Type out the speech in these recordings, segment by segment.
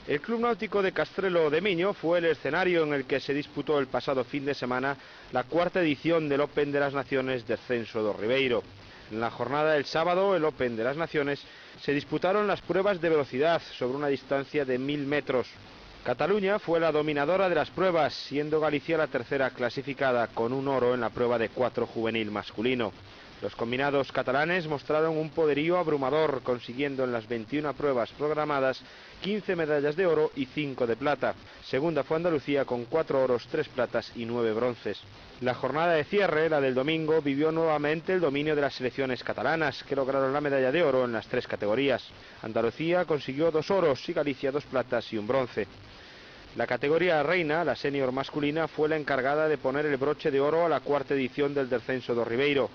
El Club Náutico de Castrelo de Miño fue el escenario en el que se disputó el pasado fin de semana la cuarta edición del Open de las Naciones Descenso do Ribeiro. En la jornada del sábado, el Open de las Naciones, se disputaron las pruebas de velocidad sobre una distancia de 1000 metros. Cataluña fue la dominadora de las pruebas, siendo Galicia la tercera clasificada con un oro en la prueba de 4 juvenil masculino. Los combinados catalanes mostraron un poderío abrumador, consiguiendo en las 21 pruebas programadas 15 medallas de oro y 5 de plata. Segunda fue Andalucía con 4 oros, 3 platas y 9 bronces. La jornada de cierre, la del domingo, vivió nuevamente el dominio de las selecciones catalanas, que lograron la medalla de oro en las 3 categorías. Andalucía consiguió 2 oros y Galicia 2 platas y un bronce. La categoría reina, la senior masculina, fue la encargada de poner el broche de oro a la cuarta edición del Descenso do Ribeiro.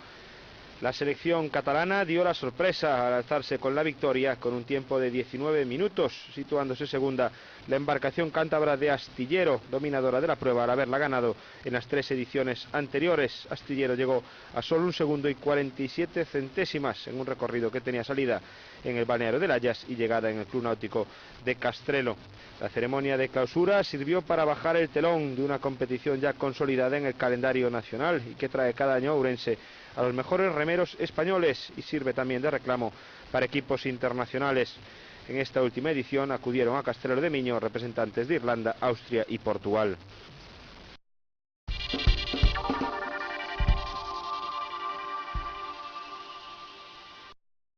La selección catalana dio la sorpresa al alzarse con la victoria con un tiempo de 19 minutos, situándose segunda la embarcación cántabra de Astillero, dominadora de la prueba al haberla ganado en las 3 ediciones anteriores. Astillero llegó a solo 1 segundo y 47 centésimas en un recorrido que tenía salida en el balneario de Layas y llegada en el Club Náutico de Castrelo. La ceremonia de clausura sirvió para bajar el telón de una competición ya consolidada en el calendario nacional y que trae cada año a Ourense a los mejores remeros españoles y sirve también de reclamo para equipos internacionales. En esta última edición acudieron a Castrelo de Miño representantes de Irlanda, Austria y Portugal.